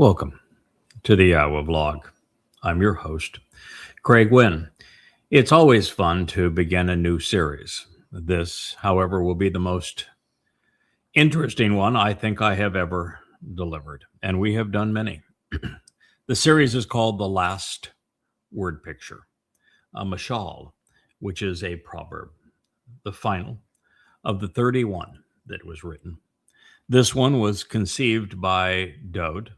Welcome to the Yahowah vlog. I'm your host, Craig Wynn. It's always fun to begin a new series. This, however, will be the most interesting one I think I have ever delivered, and we have done many. The series is called The Last Word Picture, a mashal, which is a proverb, the final of the 31 that was written. This one was conceived by Dode.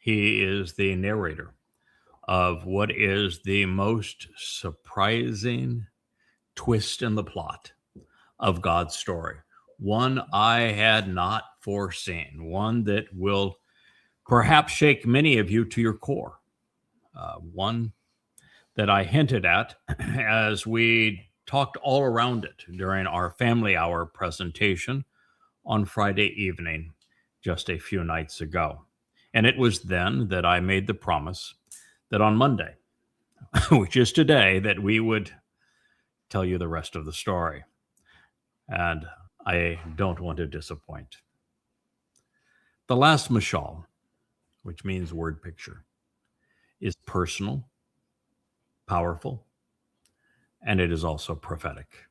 He is the narrator of what is the most surprising twist in the plot of God's story. One I had not foreseen, one that will perhaps shake many of you to your core. One that I hinted at as we talked all around it during our family hour presentation on Friday evening, just a few nights ago. And it was then that I made the promise that on Monday, which is today, that we would tell you the rest of the story. And I don't want to disappoint. The last mashal, which means word picture, is personal, powerful, and it is also prophetic.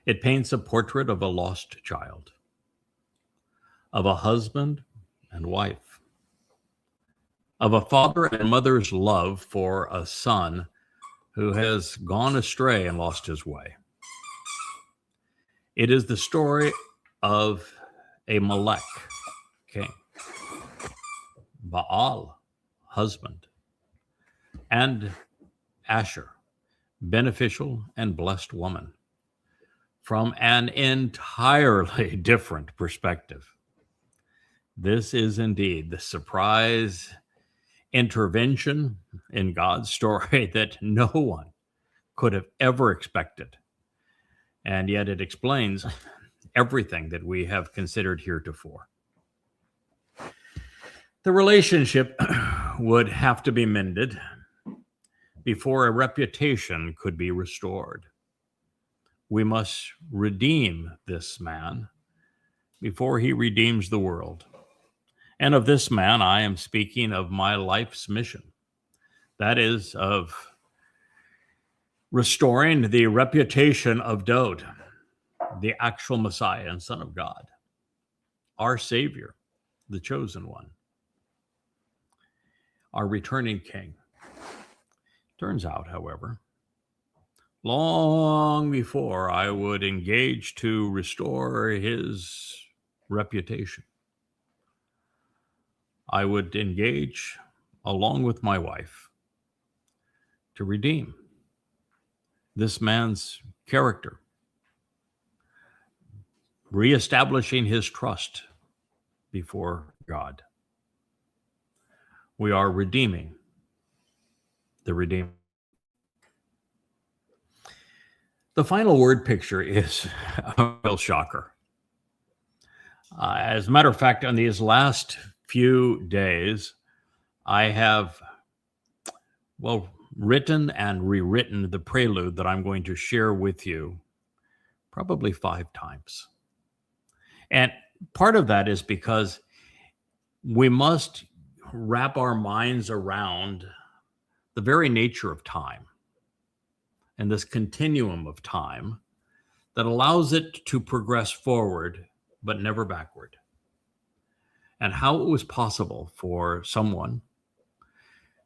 It paints a portrait of a lost child, of a husband and wife, of a father and mother's love for a son who has gone astray and lost his way. It is the story of a Melech, king, Baal, husband, and Asher, beneficial and blessed woman, from an entirely different perspective. This is indeed the surprise intervention in God's story that no one could have ever expected. And yet it explains everything that we have considered heretofore. The relationship would have to be mended before a reputation could be restored. We must redeem this man before he redeems the world. And of this man, I am speaking of my life's mission. That is of restoring the reputation of Dode, the actual Messiah and Son of God, our Savior, the chosen one, our returning King. Turns out, however, long before I would engage to restore his reputation, I would engage, along with my wife, to redeem this man's character, reestablishing his trust before God. We are redeeming the Redeemer. The final word picture is a real shocker. As a matter of fact, on these last few days, I have, written and rewritten the prelude that I'm going to share with you probably 5 times. And part of that is because we must wrap our minds around the very nature of time and this continuum of time that allows it to progress forward but never backward. And how it was possible for someone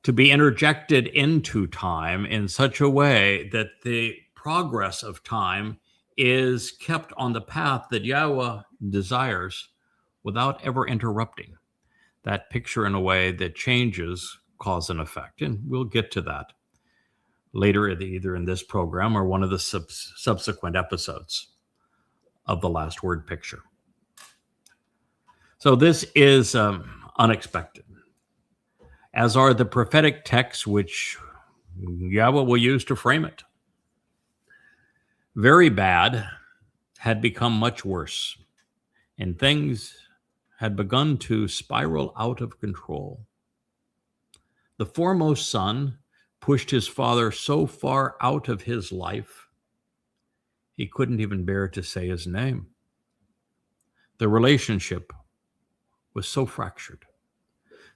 to be interjected into time in such a way that the progress of time is kept on the path that Yahweh desires without ever interrupting that picture in a way that changes cause and effect. And we'll get to that later, either in this program or one of the subsequent episodes of the last word picture. So this is unexpected, as are the prophetic texts which Yahweh will use to frame it. Very bad had become much worse, and things had begun to spiral out of control. The foremost son pushed his father so far out of his life, he couldn't even bear to say his name. The relationship was so fractured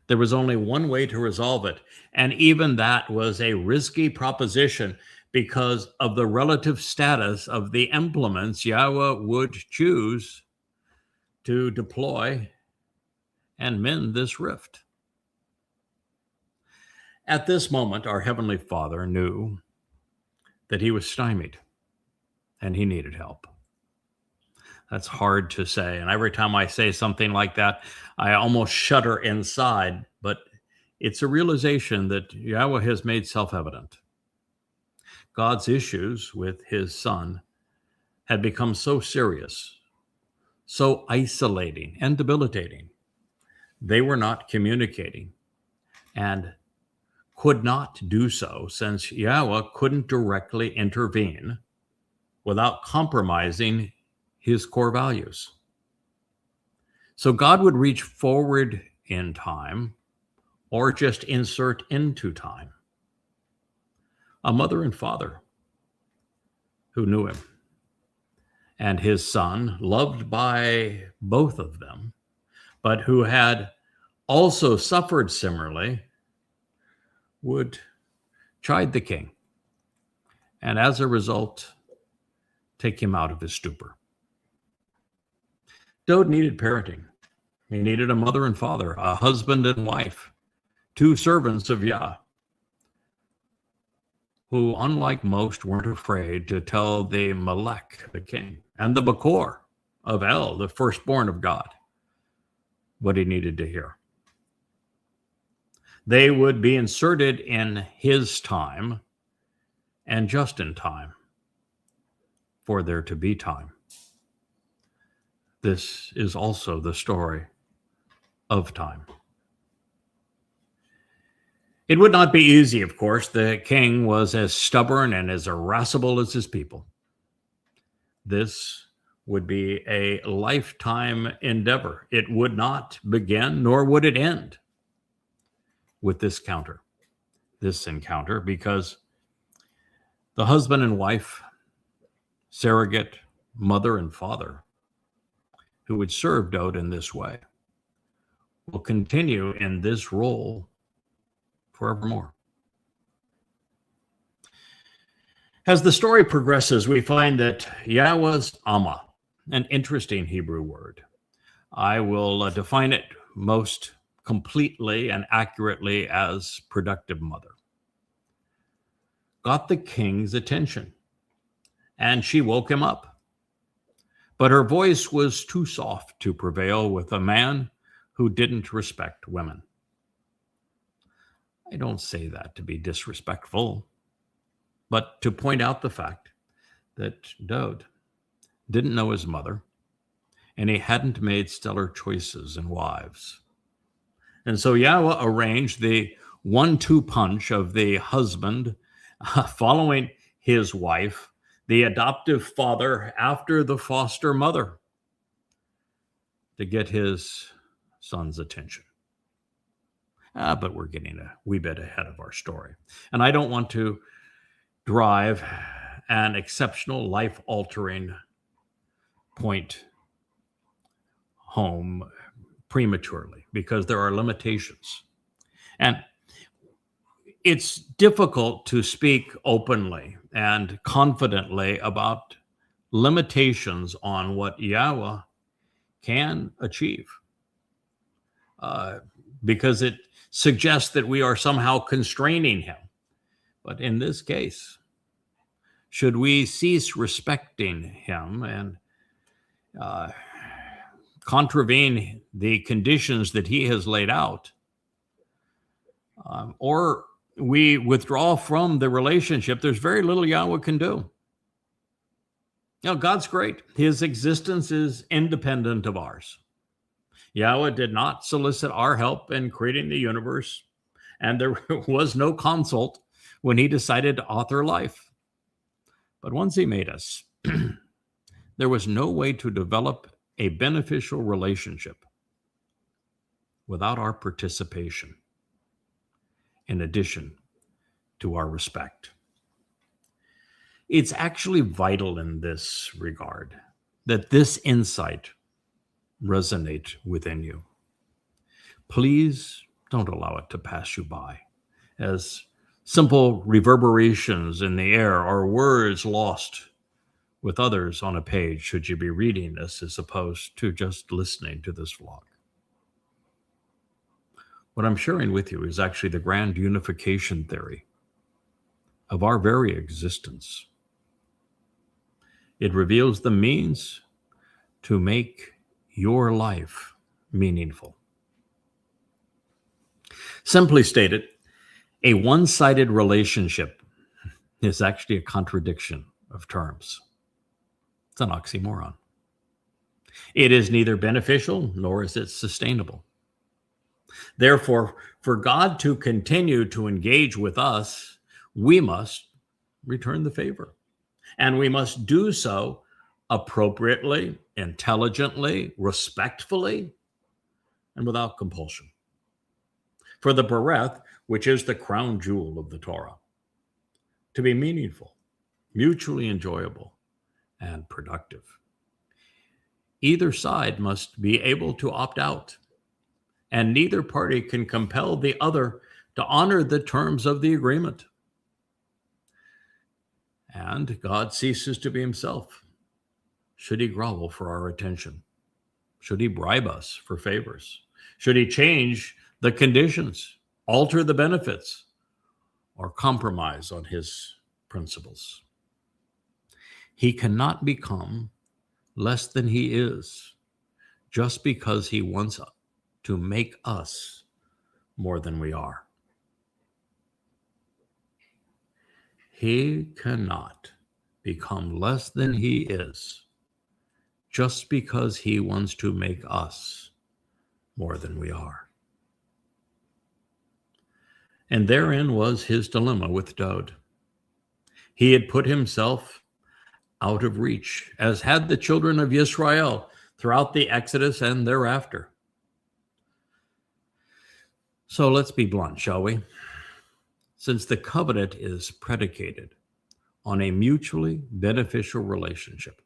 There was only one way to resolve it, and even that was a risky proposition because of the relative status of the implements Yahweh would choose to deploy and mend this rift. At this moment, our Heavenly Father knew that he was stymied and he needed help. That's hard to say. And every time I say something like that, I almost shudder inside. But it's a realization that Yahweh has made self-evident. God's issues with his son had become so serious, so isolating and debilitating. They were not communicating and could not do so since Yahweh couldn't directly intervene without compromising his core values. So God would reach forward in time or just insert into time. A mother and father who knew him and his son, loved by both of them, but who had also suffered similarly, would chide the king and as a result, take him out of his stupor. Dode needed parenting. He needed a mother and father, a husband and wife, two servants of Yah, who, unlike most, weren't afraid to tell the Melech, the king, and the Bakor of El, the firstborn of God, what he needed to hear. They would be inserted in his time and just in time for there to be time. This is also the story of time. It would not be easy, of course. The king was as stubborn and as irascible as his people. This would be a lifetime endeavor. It would not begin, nor would it end with this encounter, because the husband and wife, surrogate mother and father, who would serve Dode in this way, will continue in this role forevermore. As the story progresses, we find that Yahweh's Amma, an interesting Hebrew word. I will define it most completely and accurately as productive mother, got the king's attention, and she woke him up. But her voice was too soft to prevail with a man who didn't respect women. I don't say that to be disrespectful, but to point out the fact that Dode didn't know his mother, and he hadn't made stellar choices in wives. And so Yahweh arranged the 1-2 punch of the husband following his wife, the adoptive father after the foster mother, to get his son's attention. But we're getting a wee bit ahead of our story. And I don't want to drive an exceptional, life-altering point home prematurely, because there are limitations. And it's difficult to speak openly and confidently about limitations on what Yahweh can achieve, because it suggests that we are somehow constraining him. But in this case, should we cease respecting him and contravene the conditions that he has laid out, or we withdraw from the relationship, there's very little Yahweh can do. God's great. His existence is independent of ours. Yahweh did not solicit our help in creating the universe, and there was no consult when he decided to author life. But once he made us, there was no way to develop a beneficial relationship without our participation, in addition to our respect. It's actually vital in this regard that this insight resonate within you. Please Don't allow it to pass you by as simple reverberations in the air or words lost with others on a page should you be reading this as opposed to just listening to this vlog. What I'm sharing with you is actually the grand unification theory of our very existence. It reveals the means to make your life meaningful. Simply stated, a one-sided relationship is actually a contradiction of terms. It's an oxymoron. It is neither beneficial nor is it sustainable. Therefore, for God to continue to engage with us, we must return the favor. And we must do so appropriately, intelligently, respectfully, and without compulsion. For the bereth, which is the crown jewel of the Torah, to be meaningful, mutually enjoyable, and productive, either side must be able to opt out, and neither party can compel the other to honor the terms of the agreement. And God ceases to be himself should he grovel for our attention, should he bribe us for favors, should he change the conditions, alter the benefits, or compromise on his principles. He cannot become less than he is just because he wants to make us more than we are. He cannot become less than he is just because he wants to make us more than we are. And therein was his dilemma with Dowd. He had put himself out of reach, as had the children of Israel throughout the Exodus and thereafter. So let's be blunt, shall we? Since the covenant is predicated on a mutually beneficial relationship,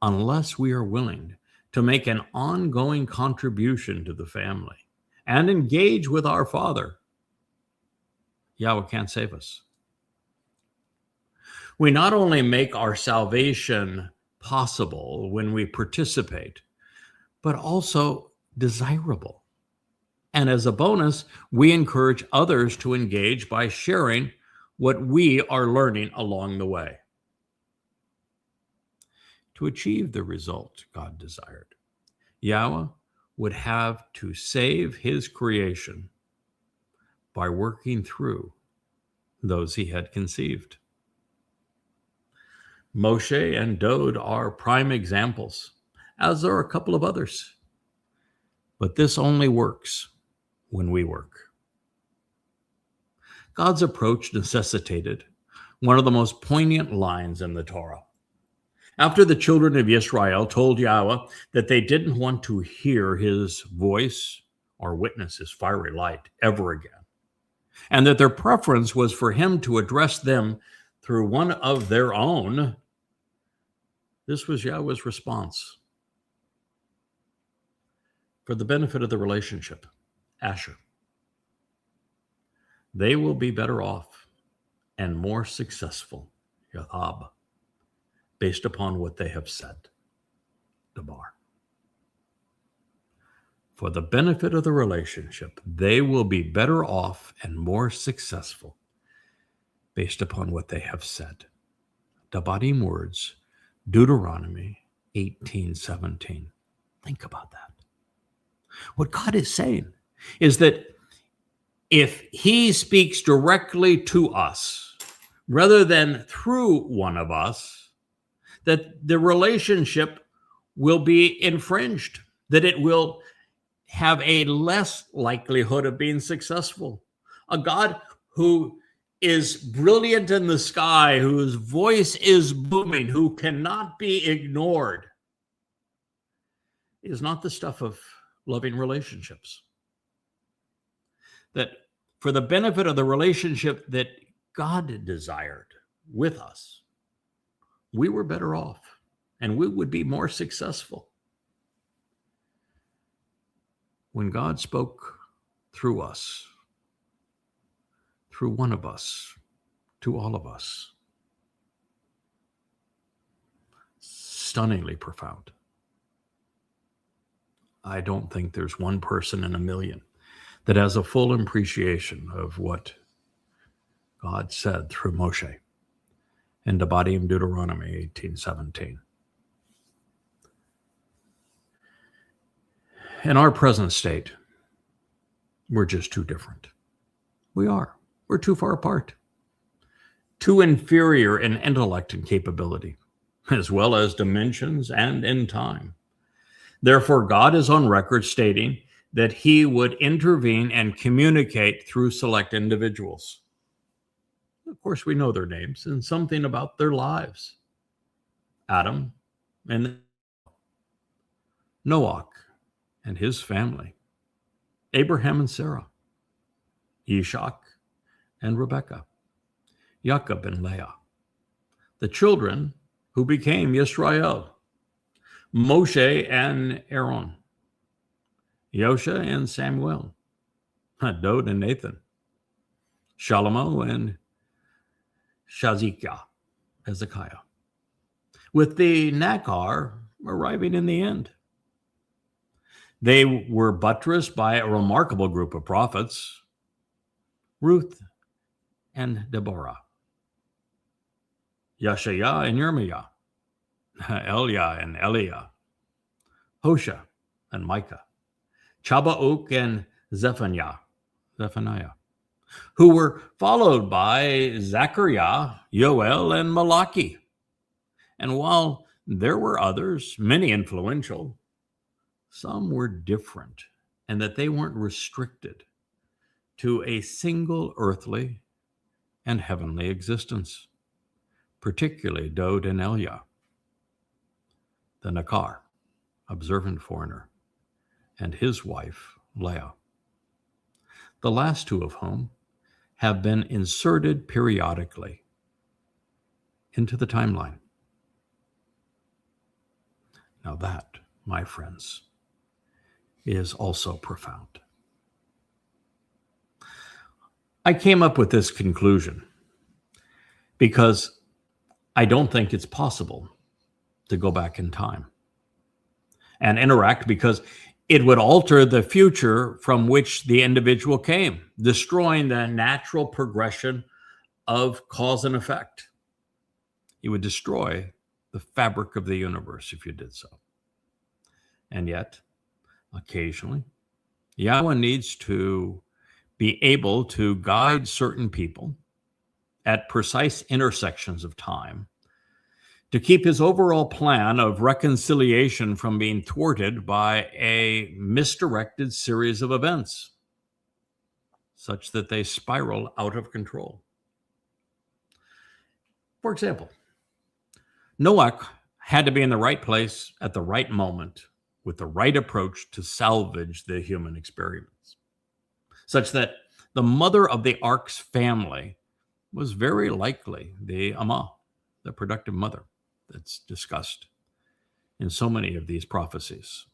unless we are willing to make an ongoing contribution to the family and engage with our Father, Yahweh can't save us. We not only make our salvation possible when we participate, but also desirable. And as a bonus, we encourage others to engage by sharing what we are learning along the way. To achieve the result God desired, Yahweh would have to save his creation by working through those he had conceived. Moshe and Dowd are prime examples, as are a couple of others. But this only works when we work. God's approach necessitated one of the most poignant lines in the Torah. After the children of Israel told Yahweh that they didn't want to hear his voice or witness his fiery light ever again, and that their preference was for him to address them through one of their own, this was Yahweh's response. For the benefit of the relationship, Asher, they will be better off and more successful, Yahab, based upon what they have said, Dabar. For the benefit of the relationship, they will be better off and more successful based upon what they have said. Devarim words, Deuteronomy 18:17. Think about that. What God is saying is that if he speaks directly to us rather than through one of us, that the relationship will be infringed, that it will have a less likelihood of being successful. A God who is brilliant in the sky, whose voice is booming, who cannot be ignored, is not the stuff of loving relationships. That for the benefit of the relationship that God desired with us, we were better off and we would be more successful. When God spoke through us, through one of us, to all of us. Stunningly profound. I don't think there's one person in a million that has a full appreciation of what God said through Moshe in Babel, Deuteronomy 18:17. In our present state, we're just too different. We are. We're too far apart. Too inferior in intellect and capability, as well as dimensions and in time. Therefore, God is on record stating that he would intervene and communicate through select individuals. Of course, we know their names and something about their lives. Adam and Noah and his family. Abraham and Sarah. Ishak and Rebekah. Jacob and Leah. The children who became Yisrael. Moshe and Aaron. Yosha and Samuel. Dod and Nathan. Shalomo and Shazikah, Hezekiah. With the Nakar arriving in the end. They were buttressed by a remarkable group of prophets, Ruth and Deborah, Yeshaya and Yirmiah, Eliah and Eliah, Hosea and Micah, Chabauk and Zephaniah, who were followed by Zechariah, Yoel, and Malachi. And while there were others, many influential, some were different, and that they weren't restricted to a single earthly and heavenly existence, particularly Dod and Eliah, the Nakar, observant foreigner, and his wife, Leah, the last two of whom have been inserted periodically into the timeline. Now that, my friends, is also profound. I came up with this conclusion because I don't think it's possible to go back in time and interact, because it would alter the future from which the individual came, destroying the natural progression of cause and effect. You would destroy the fabric of the universe if you did so. And yet, occasionally, Yahweh needs to be able to guide certain people at precise intersections of time to keep his overall plan of reconciliation from being thwarted by a misdirected series of events, such that they spiral out of control. For example, Noah had to be in the right place at the right moment with the right approach to salvage the human experience, such that the mother of the ark's family was very likely the Amma, the productive mother that's discussed in so many of these prophecies.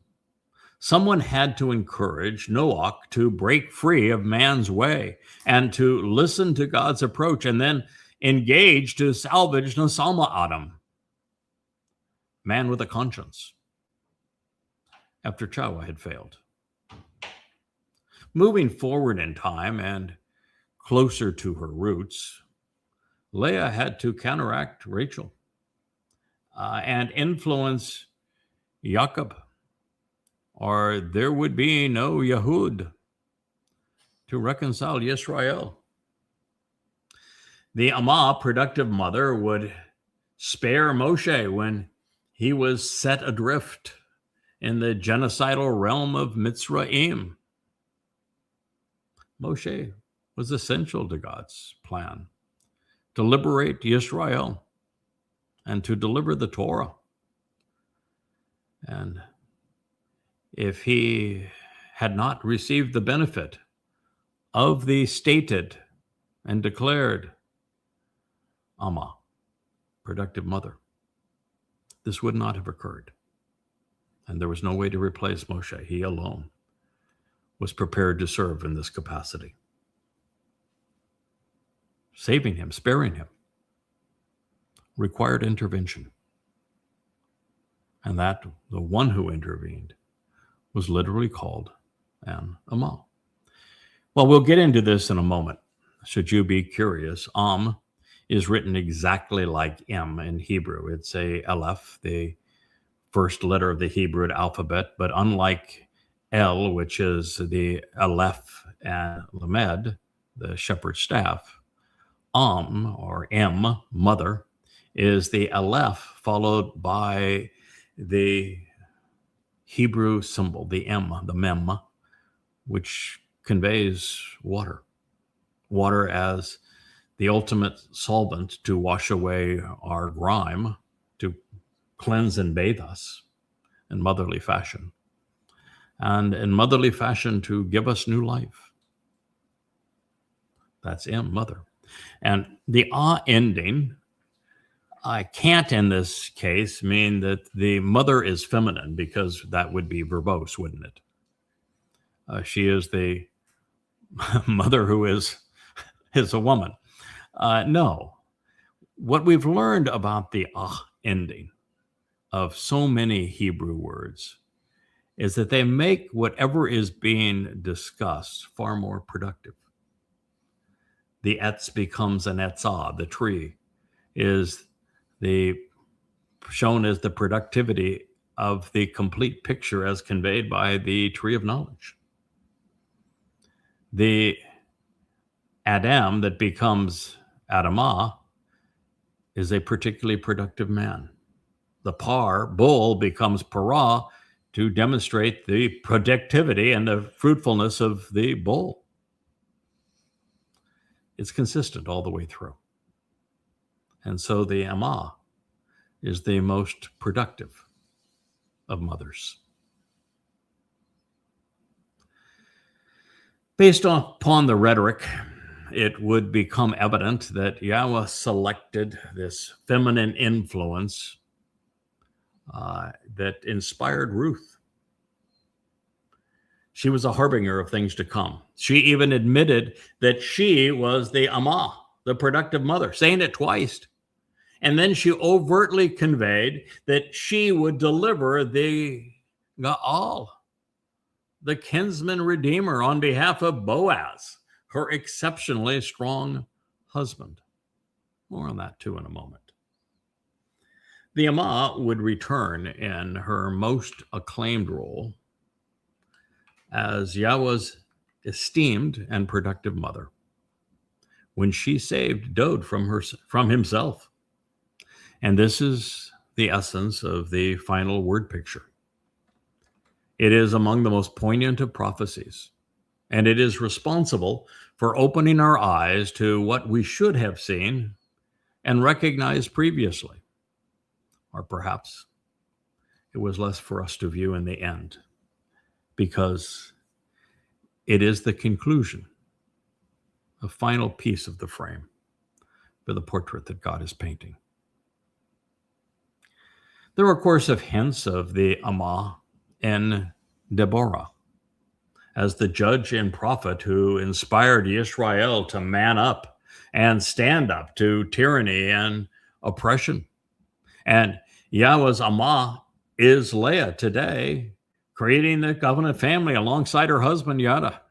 Someone had to encourage Noah to break free of man's way and to listen to God's approach, and then engage to salvage Nasalma Adam, man with a conscience, after Chawa had failed. Moving forward in time and closer to her roots, Leah had to counteract Rachel and influence Jacob, or there would be no Yehud to reconcile Yisrael. The Amma, productive mother, would spare Moshe when he was set adrift in the genocidal realm of Mitzrayim. Moshe was essential to God's plan to liberate Yisrael and to deliver the Torah. And if he had not received the benefit of the stated and declared Amma, productive mother, this would not have occurred. And there was no way to replace Moshe. He alone was prepared to serve in this capacity. Saving him, sparing him, required intervention. And that the one who intervened was literally called an Amma. Well, we'll get into this in a moment. Should you be curious, is written exactly like M in Hebrew. It's a Aleph, the first letter of the Hebrew alphabet, but unlike L, which is the Aleph and Lamed, the shepherd's staff, or M, mother, is the Aleph followed by the Hebrew symbol, the M, the Mem, which conveys water. Water as the ultimate solvent to wash away our grime, to cleanse and bathe us in motherly fashion, and in motherly fashion to give us new life. That's M, mother. And the ending, I can't in this case mean that the mother is feminine, because that would be verbose, wouldn't it? She is the mother who is a woman. No. What we've learned about the ending of so many Hebrew words is that they make whatever is being discussed far more productive. The etz becomes an etzah. The tree is shown as the productivity of the complete picture as conveyed by the tree of knowledge. The Adam that becomes Adamah is a particularly productive man. The bull, becomes parah to demonstrate the productivity and the fruitfulness of the bull. It's consistent all the way through. And so the Amma is the most productive of mothers. Based upon the rhetoric, it would become evident that Yahweh selected this feminine influence that inspired Ruth. She was a harbinger of things to come. She even admitted that she was the Amma, the productive mother, saying it twice. And then she overtly conveyed that she would deliver the Gaal, the kinsman redeemer, on behalf of Boaz, her exceptionally strong husband. More on that too in a moment. The Amma would return in her most acclaimed role as Yahweh's esteemed and productive mother when she saved Dod from himself. And this is the essence of the final word picture. It is among the most poignant of prophecies, and it is responsible for opening our eyes to what we should have seen and recognized previously. Or perhaps it was less for us to view in the end, because it is the conclusion, a final piece of the frame for the portrait that God is painting. There are, of course, hints of the Amma in Deborah as the judge and prophet who inspired Israel to man up and stand up to tyranny and oppression. And Yahweh's Amma is Leah today, creating the covenant family alongside her husband, Yada.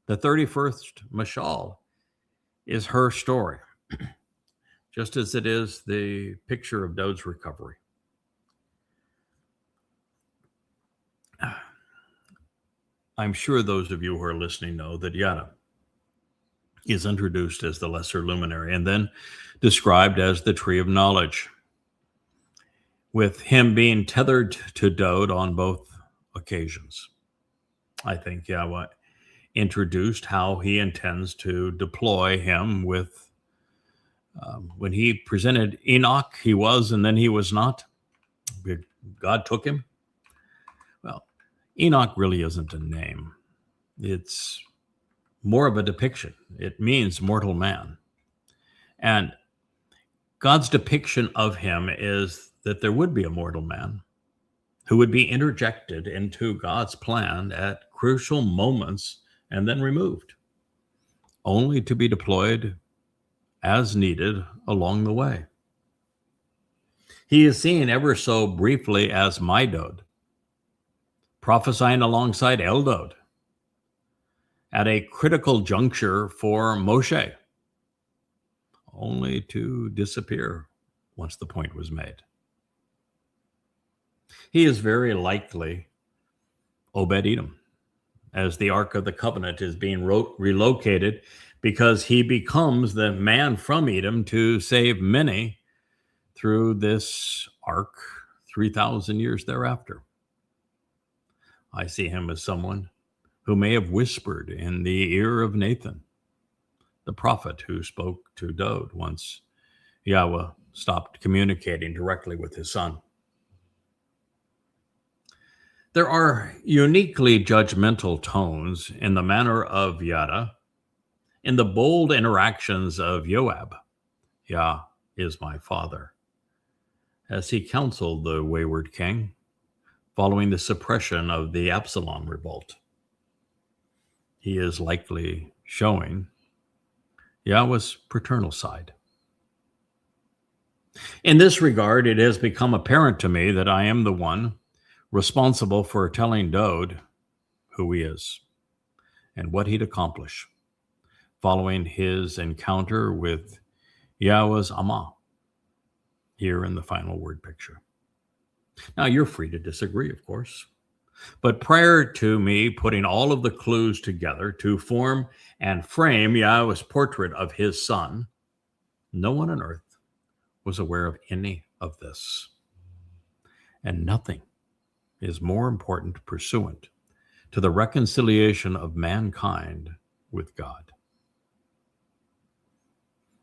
The 31st Mashal is her story, just as it is the picture of Dod's recovery. I'm sure those of you who are listening know that Yada is introduced as the lesser luminary and then described as the tree of knowledge, with him being tethered to Dod on both occasions. I think Yahweh introduced how he intends to deploy him with, when he presented Enoch, he was and then he was not. God took him. Well, Enoch really isn't a name. It's more of a depiction. It means mortal man. And God's depiction of him is that there would be a mortal man who would be interjected into God's plan at crucial moments and then removed, only to be deployed as needed along the way. He is seen ever so briefly as my Dode, prophesying alongside Eldod at a critical juncture for Moshe, only to disappear once the point was made. He is very likely Obed-Edom, as the Ark of the Covenant is being relocated, because he becomes the man from Edom to save many through this ark 3,000 years thereafter. I see him as someone who may have whispered in the ear of Nathan, the prophet who spoke to Dode once Yahweh stopped communicating directly with his son. There are uniquely judgmental tones in the manner of Yada, in the bold interactions of Joab, Yah is my father, as he counseled the wayward king following the suppression of the Absalom revolt. He is likely showing Yahweh's paternal side. In this regard, it has become apparent to me that I am the one responsible for telling Dode who he is and what he'd accomplish following his encounter with Yahweh's Amah here in the final word picture. Now, you're free to disagree, of course, but prior to me putting all of the clues together to form and frame Yahweh's portrait of his son, no one on earth was aware of any of this. And nothing is more important pursuant to the reconciliation of mankind with God.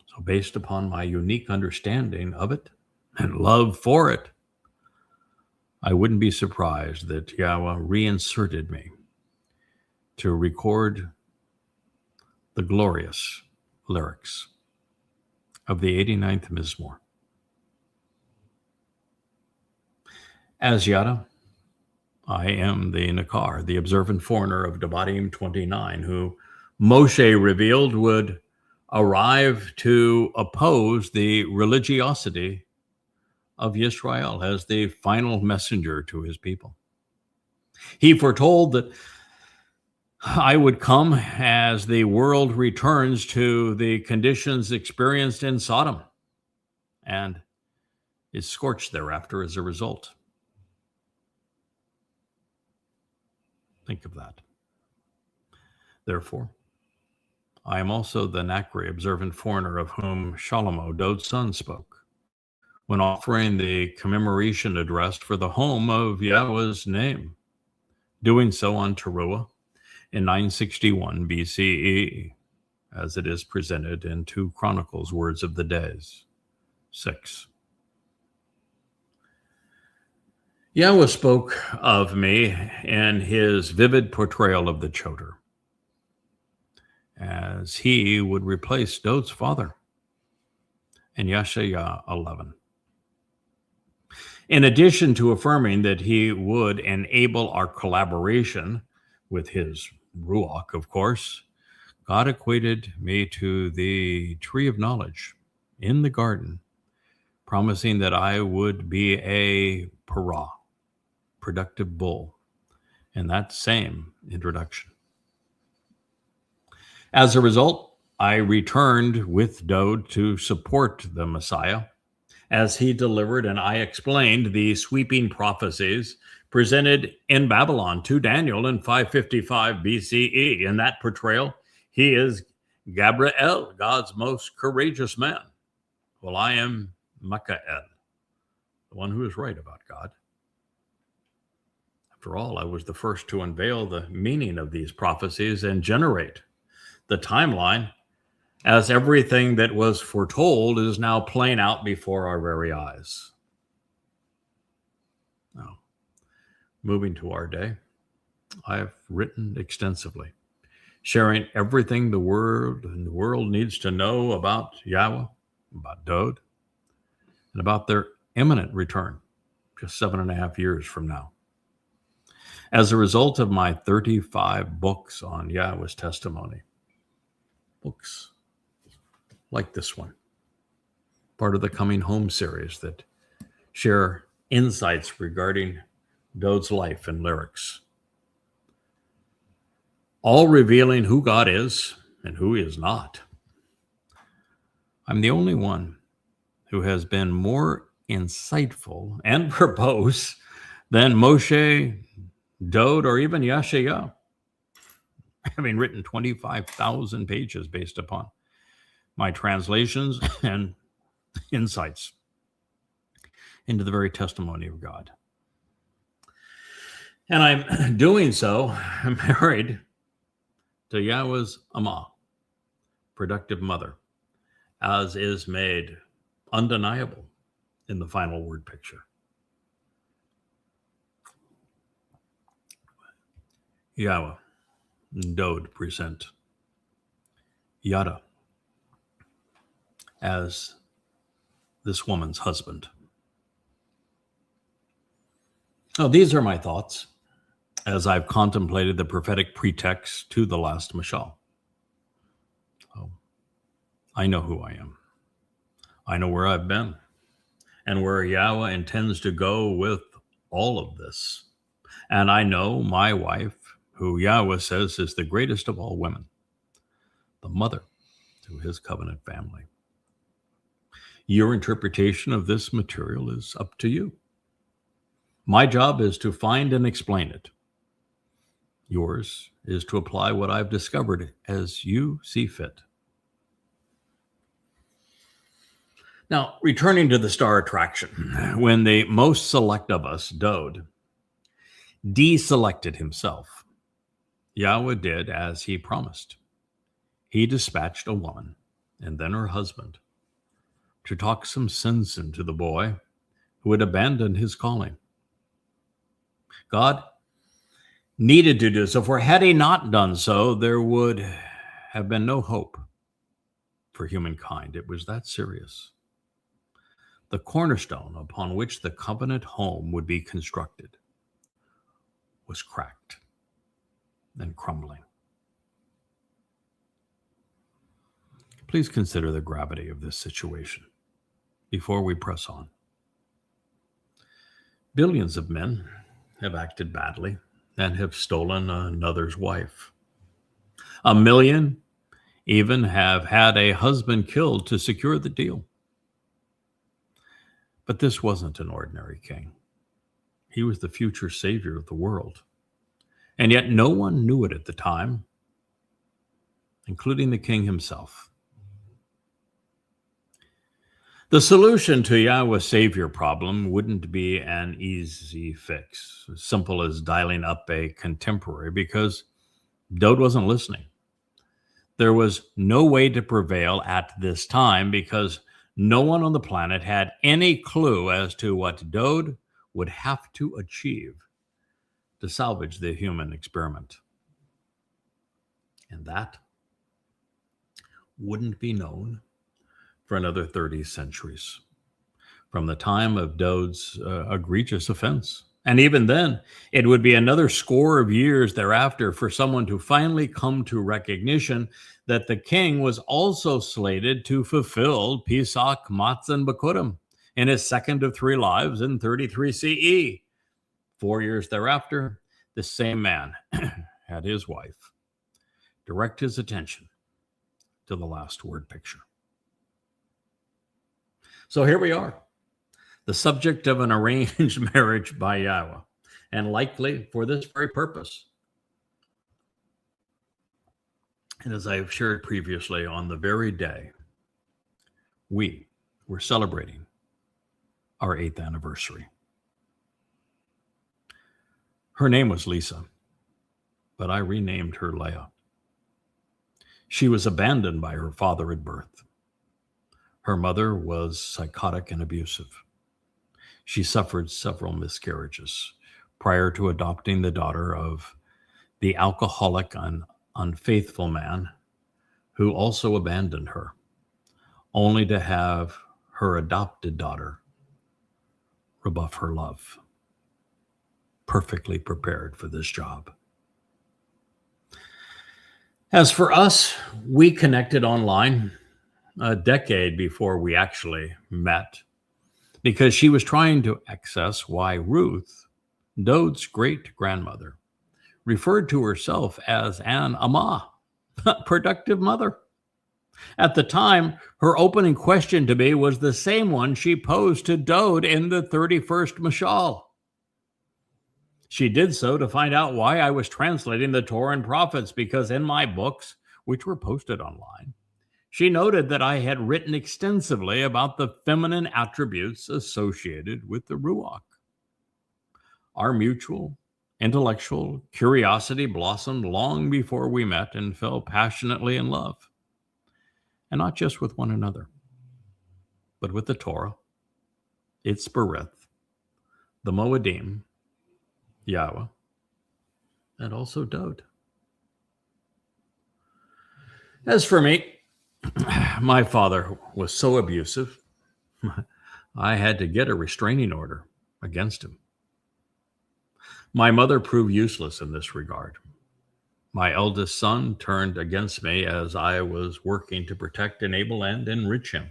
So based upon my unique understanding of it and love for it, I wouldn't be surprised that Yahweh reinserted me to record the glorious lyrics of the 89th Mizmor. As Yada, I am the Nakar, the observant foreigner of Verbatim 29, who Moshe revealed would arrive to oppose the religiosity of Israel as the final messenger to his people. He foretold that I would come as the world returns to the conditions experienced in Sodom and is scorched thereafter as a result. Think of that. Therefore, I am also the Nakri, observant foreigner, of whom Shalomo, Dode's son, spoke when offering the commemoration address for the home of Yahweh's name, doing so on Teruah in 961 BCE, as it is presented in 2 Chronicles, Words of the Days, 6. Yahweh spoke of me in his vivid portrayal of the Choter, as he would replace Dode's father in Yeshaya 11. In addition to affirming that he would enable our collaboration with his Ruach, of course, God equated me to the tree of knowledge in the garden, promising that I would be a parah, productive bull, in that same introduction. As a result, I returned with Dode to support the Messiah as he delivered and I explained the sweeping prophecies presented in Babylon to Daniel in 555 BCE. In that portrayal, he is Gabriel, God's most courageous man, while I am Michael, the one who is right about God. After all, I was the first to unveil the meaning of these prophecies and generate the timeline, as everything that was foretold is now playing out before our very eyes. Now, moving to our day, I have written extensively, sharing everything the world needs to know about Yahweh, about Dode, and about their imminent return just 7.5 years from now. as a result of my 35 books on Yahweh's testimony. Books like this one, part of the Coming Home series that share insights regarding Dode's life and lyrics, all revealing who God is and who he is not. I'm the only one who has been more insightful and verbose than Moshe, Dode, or even Yeshayahu, having written 25,000 pages based upon my translations and insights into the very testimony of God. And I'm doing so married to Yahweh's Amah, productive mother, as is made undeniable in the final word picture. Yahweh and Dode present Yada as this woman's husband. Now, these are my thoughts as I've contemplated the prophetic pretext to the last mashal. Oh, I know who I am. I know where I've been and where Yahweh intends to go with all of this. And I know my wife, who Yahweh says is the greatest of all women, the mother to his covenant family. Your interpretation of this material is up to you. My job is to find and explain it. Yours is to apply what I've discovered as you see fit. Now, returning to the star attraction, when the most select of us, Dode, deselected himself, Yahweh did as he promised. He dispatched a woman and then her husband to talk some sense into the boy who had abandoned his calling. God needed to do so, for had he not done so, there would have been no hope for humankind. It was that serious. The cornerstone upon which the covenant home would be constructed was cracked and crumbling. Please consider the gravity of this situation before we press on. Billions of men have acted badly and have stolen another's wife. 1 million even have had a husband killed to secure the deal. But this wasn't an ordinary king. He was the future savior of the world. And yet no one knew it at the time, including the king himself. The solution to Yahweh's savior problem wouldn't be an easy fix, as simple as dialing up a contemporary, because Dode wasn't listening. There was no way to prevail at this time because no one on the planet had any clue as to what Dode would have to achieve to salvage the human experiment. And that wouldn't be known for another 30 centuries, from the time of Dode's egregious offense. And even then, it would be another score of years thereafter for someone to finally come to recognition that the king was also slated to fulfill Pesach, Matzah, and Bekurim in his second of 3 lives in 33 CE. 4 years thereafter, the same man had his wife direct his attention to the last word picture. So here we are, the subject of an arranged marriage by Yahweh, and likely for this very purpose. And as I have shared previously, on the very day we were celebrating our 8th anniversary. Her name was Lisa, but I renamed her Leah. She was abandoned by her father at birth. Her mother was psychotic and abusive. She suffered several miscarriages prior to adopting the daughter of the alcoholic and unfaithful man who also abandoned her, only to have her adopted daughter rebuff her love. perfectly prepared for this job. As for us, we connected online a decade before we actually met because she was trying to access why Ruth, Dod's great-grandmother, referred to herself as an Amma, productive mother. At the time, her opening question to me was the same one she posed to Dode in the 31st Mashal. She did so to find out why I was translating the Torah and prophets, because in my books, which were posted online, she noted that I had written extensively about the feminine attributes associated with the Ruach. Our mutual intellectual curiosity blossomed long before we met and fell passionately in love. And not just with one another, but with the Torah, its Berith, the Moedim, Yahweh, and also Dode. As for me, my father was so abusive, I had to get a restraining order against him. My mother proved useless in this regard. My eldest son turned against me as I was working to protect, enable, and enrich him.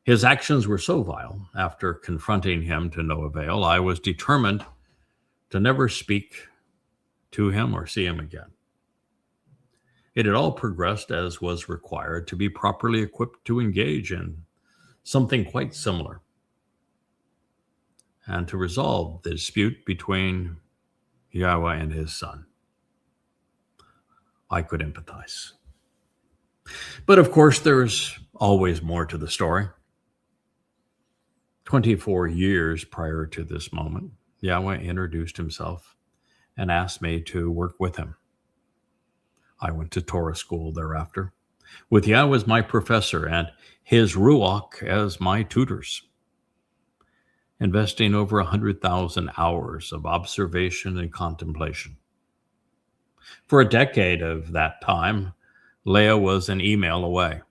His actions were so vile, after confronting him to no avail, I was determined to never speak to him or see him again. It had all progressed as was required to be properly equipped to engage in something quite similar and to resolve the dispute between Yahweh and his son. I could empathize. But of course, there's always more to the story. 24 years prior to this moment, Yahweh introduced himself and asked me to work with him. I went to Torah school thereafter, with Yahweh as my professor and his Ruach as my tutors, investing over 100,000 hours of observation and contemplation. For a decade of that time, Leah was an email away.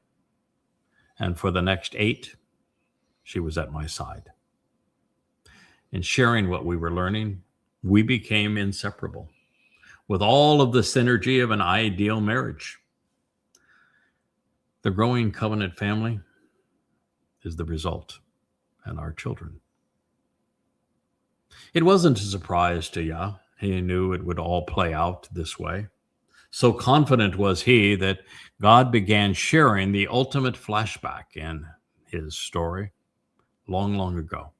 And for the next 8, she was at my side. In sharing what we were learning, we became inseparable, with all of the synergy of an ideal marriage. The growing covenant family is the result, and our children. It wasn't a surprise to Yah. He knew it would all play out this way. So confident was he that God began sharing the ultimate flashback in his story long, long ago,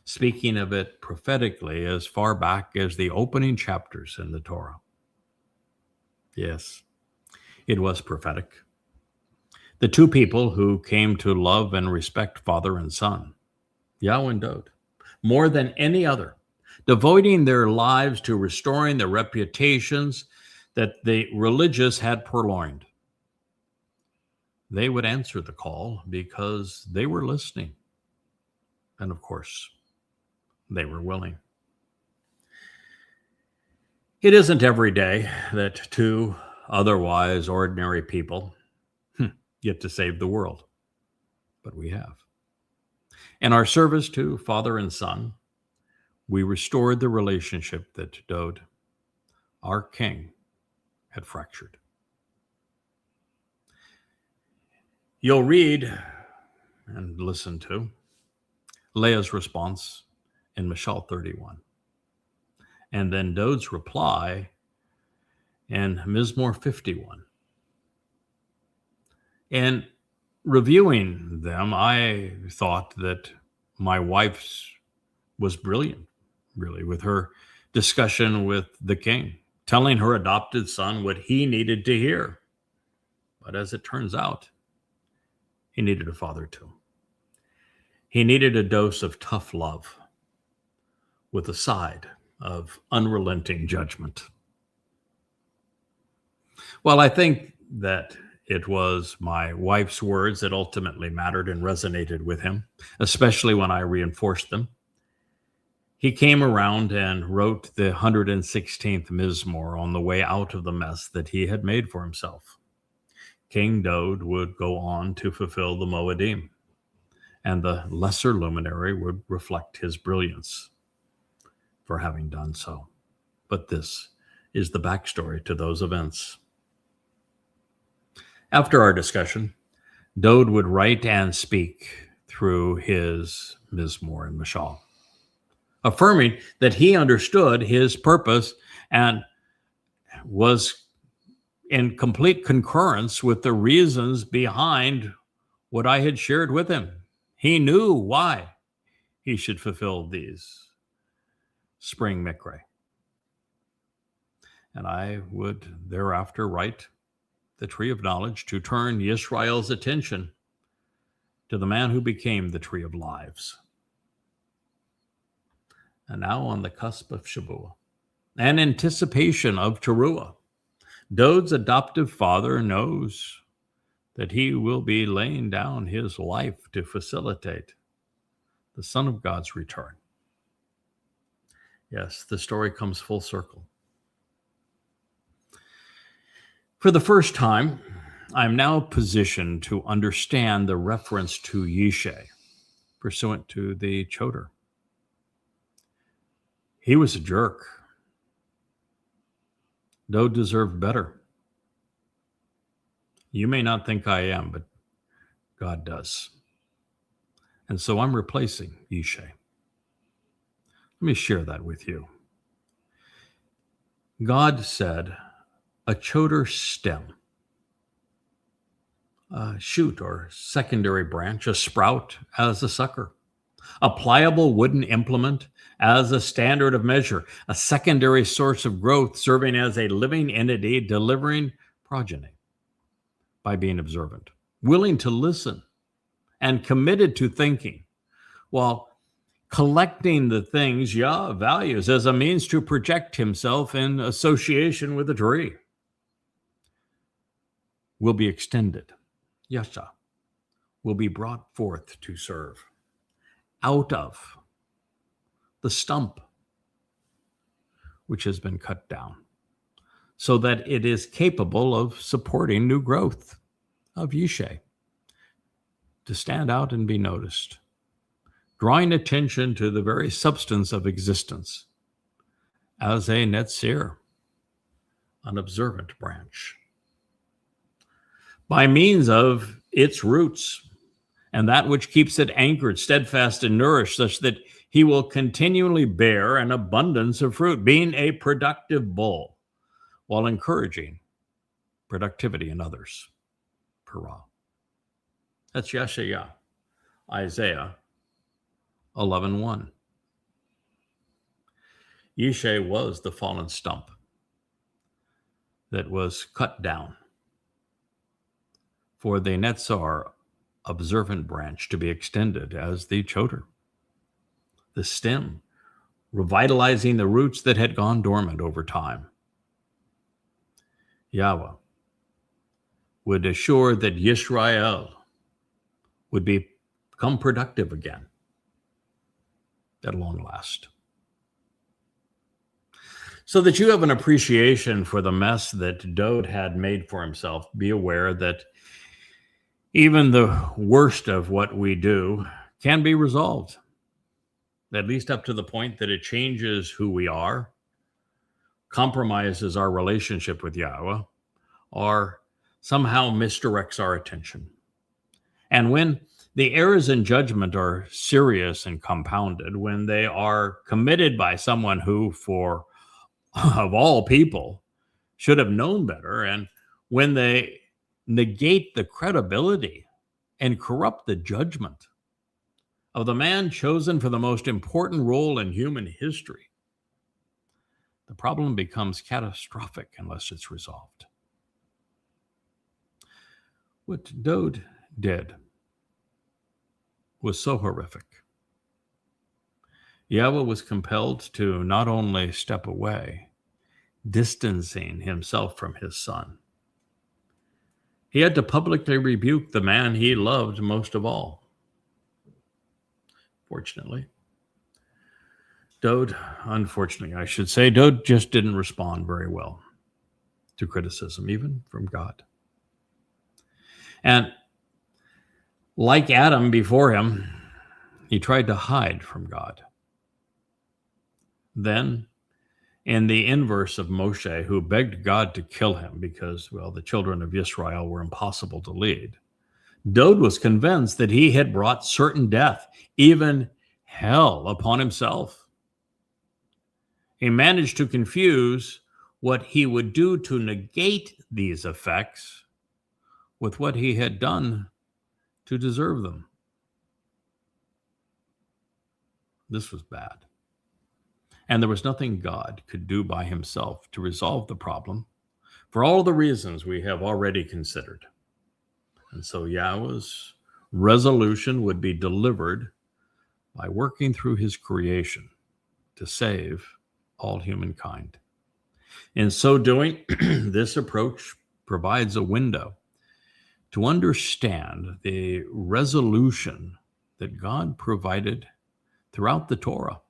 speaking of it prophetically as far back as the opening chapters in the Torah. Yes, it was prophetic. The two people who came to love and respect father and son, Yahweh and Dode, more than any other, devoting their lives to restoring the reputations that the religious had purloined. They would answer the call because they were listening. And of course, they were willing. It isn't every day that two otherwise ordinary people get to save the world, but we have. In our service to father and son, we restored the relationship that Dode, our king, had fractured. You'll read and listen to Leah's response in Mashal 31, and then Dode's reply in Mizmor 51. And reviewing them, I thought that my wife's was brilliant, really, with her discussion with the king, telling her adopted son what he needed to hear. But as it turns out, he needed a father too. He needed a dose of tough love with a side of unrelenting judgment. Well, I think that it was my wife's words that ultimately mattered and resonated with him, especially when I reinforced them. He came around and wrote the 116th Mizmor on the way out of the mess that he had made for himself. King Dode would go on to fulfill the Moedim, and the lesser luminary would reflect his brilliance. for having done so. But this is the backstory to those events. After our discussion, Dode would write and speak through his Mizmor and Mashal, affirming that he understood his purpose and was in complete concurrence with the reasons behind what I had shared with him. He knew why he should fulfill these spring mikre. And I would thereafter write the tree of knowledge to turn Yisrael's attention to the man who became the tree of lives. And now on the cusp of Shavuot, an anticipation of Teruah, Dode's adoptive father knows that he will be laying down his life to facilitate the Son of God's return. Yes, the story comes full circle. For the first time, I'm now positioned to understand the reference to Yishai, pursuant to the Choder. He was a jerk. Dode deserved better. You may not think I am, but God does. And so I'm replacing Yishai. Let me share that with you. God said, a Choder stem, a shoot or secondary branch, a sprout as a sucker, a pliable wooden implement as a standard of measure, a secondary source of growth serving as a living entity delivering progeny by being observant, willing to listen, and committed to thinking, while collecting the things Yah values as a means to project himself in association with a tree, will be extended. Yasha will be brought forth to serve out of the stump which has been cut down, so that it is capable of supporting new growth of Yishai, to stand out and be noticed, drawing attention to the very substance of existence as a netzir, an observant branch, by means of its roots and that which keeps it anchored, steadfast, and nourished, such that he will continually bear an abundance of fruit, being a productive bull, while encouraging productivity in others. Perah. That's Yeshayah, Isaiah 11:1. Yishai was the fallen stump that was cut down for the Netzar observant branch to be extended as the Choder, the stem, revitalizing the roots that had gone dormant over time. Yahweh would assure that Yisrael would become productive again at long last. So that you have an appreciation for the mess that Dode had made for himself, be aware that even the worst of what we do can be resolved, at least up to the point that it changes who we are, compromises our relationship with Yahweh, or somehow misdirects our attention. And when the errors in judgment are serious and compounded, when they are committed by someone who, for of all people, should have known better, and when they negate the credibility and corrupt the judgment of the man chosen for the most important role in human history, the problem becomes catastrophic unless it's resolved. What Dode did was so horrific. Yahweh was compelled to not only step away, distancing himself from his son. He had to publicly rebuke the man he loved most of all. Unfortunately, I should say, Dode just didn't respond very well to criticism, even from God. And like Adam before him, he tried to hide from God. Then, in the inverse of Moshe, who begged God to kill him because, well, the children of Israel were impossible to lead, Dode was convinced that he had brought certain death, even hell, upon himself. He managed to confuse what he would do to negate these effects with what he had done to deserve them. This was bad. And there was nothing God could do by himself to resolve the problem for all the reasons we have already considered. And so Yahweh's resolution would be delivered by working through his creation to save all humankind. In so doing, this approach provides a window to understand the resolution that God provided throughout the Torah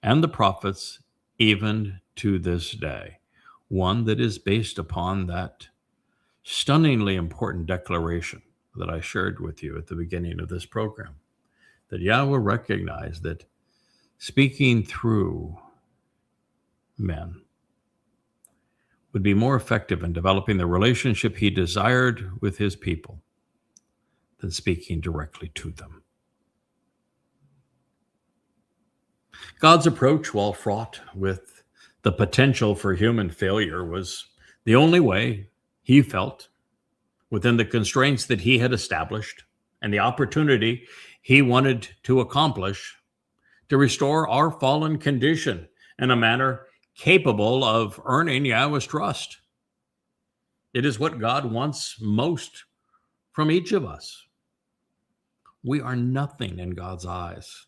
and the prophets, even to this day, one that is based upon that stunningly important declaration that I shared with you at the beginning of this program, that Yahweh recognized that speaking through men would be more effective in developing the relationship he desired with his people than speaking directly to them. God's approach, while fraught with the potential for human failure, was the only way he felt, within the constraints that he had established and the opportunity he wanted to accomplish, to restore our fallen condition in a manner capable of earning Yahweh's trust. It is what God wants most from each of us. We are nothing in God's eyes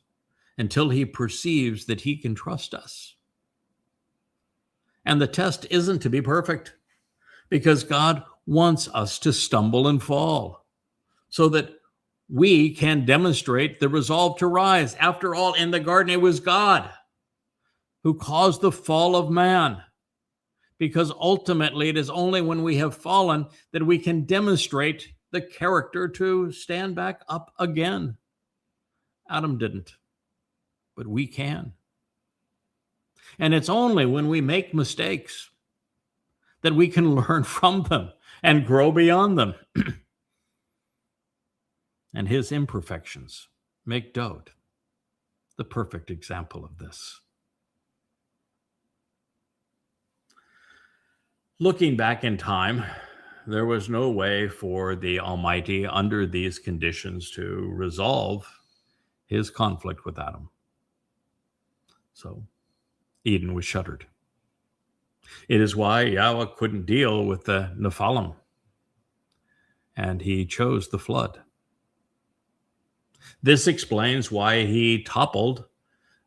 until he perceives that he can trust us. And the test isn't to be perfect, because God wants us to stumble and fall so that we can demonstrate the resolve to rise. After all, in the garden, it was God who caused the fall of man, because ultimately it is only when we have fallen that we can demonstrate the character to stand back up again. Adam didn't, but we can. And it's only when we make mistakes that we can learn from them and grow beyond them. And his imperfections make Dode the perfect example of this. Looking back in time, there was no way for the Almighty under these conditions to resolve his conflict with Adam. So Eden was shuttered. It is why Yahweh couldn't deal with the Nephilim, and he chose the flood. This explains why he toppled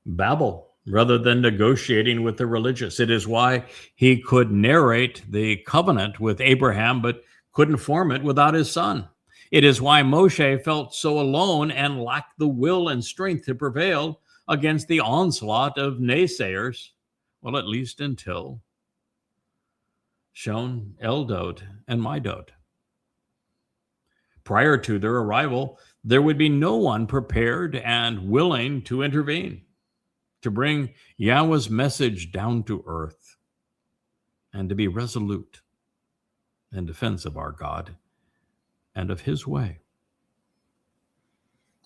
Babel rather than negotiating with the religious. It is why he could narrate the covenant with Abraham, but couldn't form it without his son. It is why Moshe felt so alone and lacked the will and strength to prevail against the onslaught of naysayers, well, at least until shown Dode and my Dode. Prior to their arrival, there would be no one prepared and willing to intervene, to bring Yahweh's message down to earth, and to be resolute in defense of our God and of his way.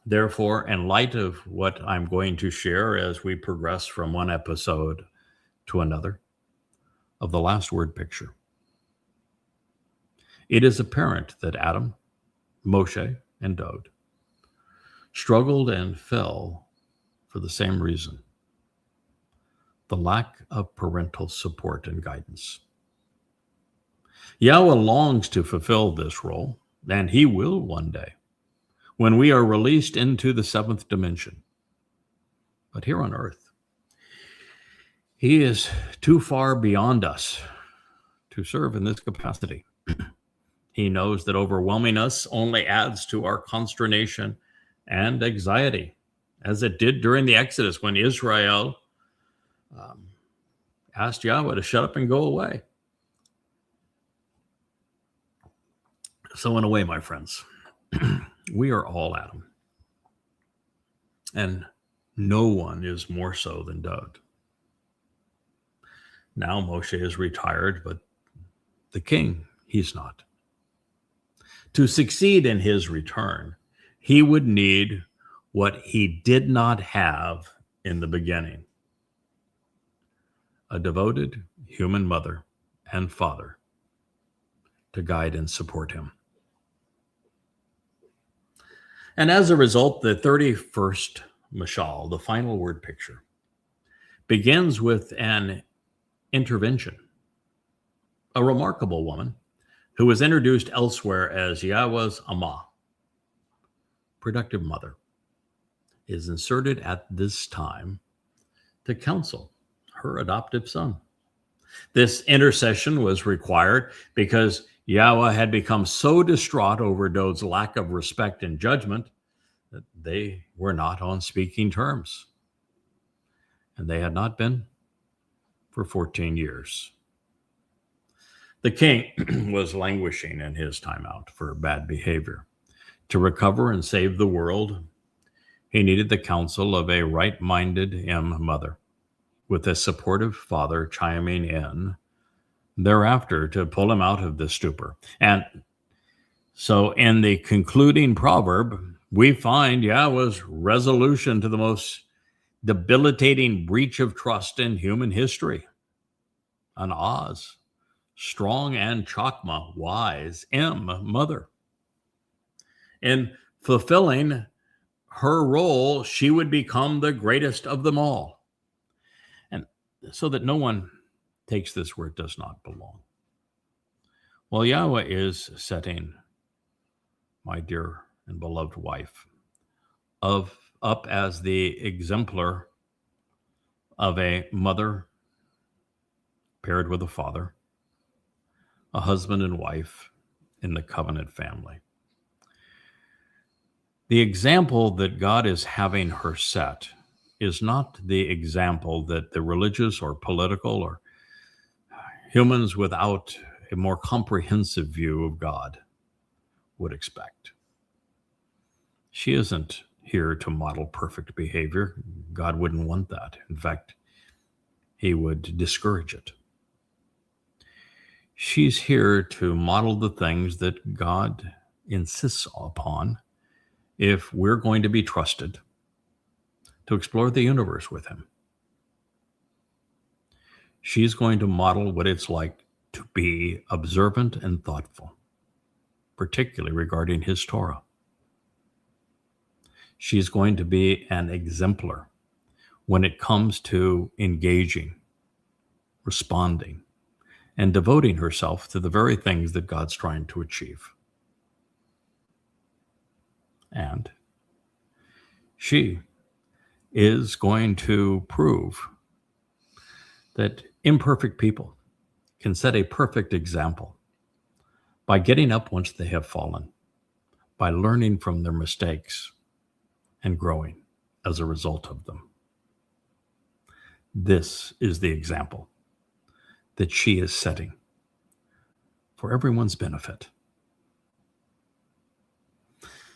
Therefore, in light of what I'm going to share as we progress from one episode to another of the last word picture, it is apparent that Adam, Moshe, and Dode struggled and fell for the same reason: the lack of parental support and guidance. Yahweh longs to fulfill this role, and he will one day, when we are released into the seventh dimension. But here on earth, he is too far beyond us to serve in this capacity. He knows that overwhelming us only adds to our consternation and anxiety, as it did during the Exodus when Israel asked Yahweh to shut up and go away. So in a way, my friends, we are all Adam, and no one is more so than Dode. Now Moshe is retired, but the king, he's not. To succeed in his return, he would need what he did not have in the beginning: a devoted human mother and father to guide and support him. And as a result, the 31st mashal, the final word picture, begins with an intervention. A remarkable woman who was introduced elsewhere as Yahweh's Amah, productive mother, is inserted at this time to counsel her adoptive son. This intercession was required because Yahweh had become so distraught over Dod's lack of respect and judgment that they were not on speaking terms. And they had not been for 14 years. The king was languishing in his time out for bad behavior. To recover and save the world, he needed the counsel of a right-minded mother, with a supportive father chiming in thereafter to pull him out of the stupor. And so in the concluding proverb, we find Yahweh's resolution to the most debilitating breach of trust in human history. An Oz, strong and Chokmah, wise, mother. In fulfilling her role, she would become the greatest of them all. And so that no one takes this where it does not belong. Well, Yahweh is setting my dear and beloved wife up as the exemplar of a mother paired with a father, a husband and wife in the covenant family. The example that God is having her set is not the example that the religious or political or humans without a more comprehensive view of God would expect. She isn't here to model perfect behavior. God wouldn't want that. In fact, he would discourage it. She's here to model the things that God insists upon if we're going to be trusted to explore the universe with him. She's going to model what it's like to be observant and thoughtful, particularly regarding his Torah. She's going to be an exemplar when it comes to engaging, responding, and devoting herself to the very things that God's trying to achieve. And she is going to prove that imperfect people can set a perfect example by getting up once they have fallen, by learning from their mistakes and growing as a result of them. This is the example that she is setting for everyone's benefit.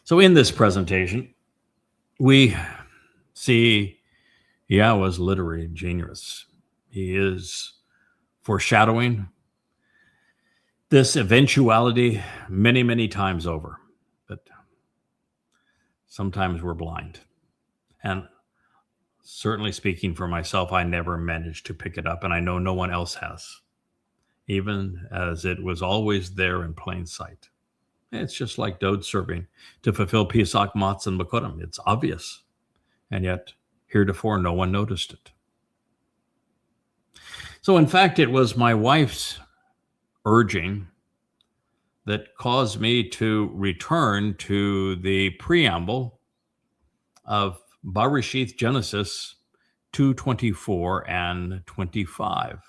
So in this presentation, we see Yahweh's literary genius. He is foreshadowing this eventuality many, many times over. But sometimes we're blind. And certainly speaking for myself, I never managed to pick it up, and I know no one else has, even as it was always there in plain sight. It's just like Dode serving to fulfill Pesach, Matzah, and Makodim. It's obvious, and yet heretofore no one noticed it. So in fact, it was my wife's urging that caused me to return to the preamble of Bereshith Genesis 2:24 and 25.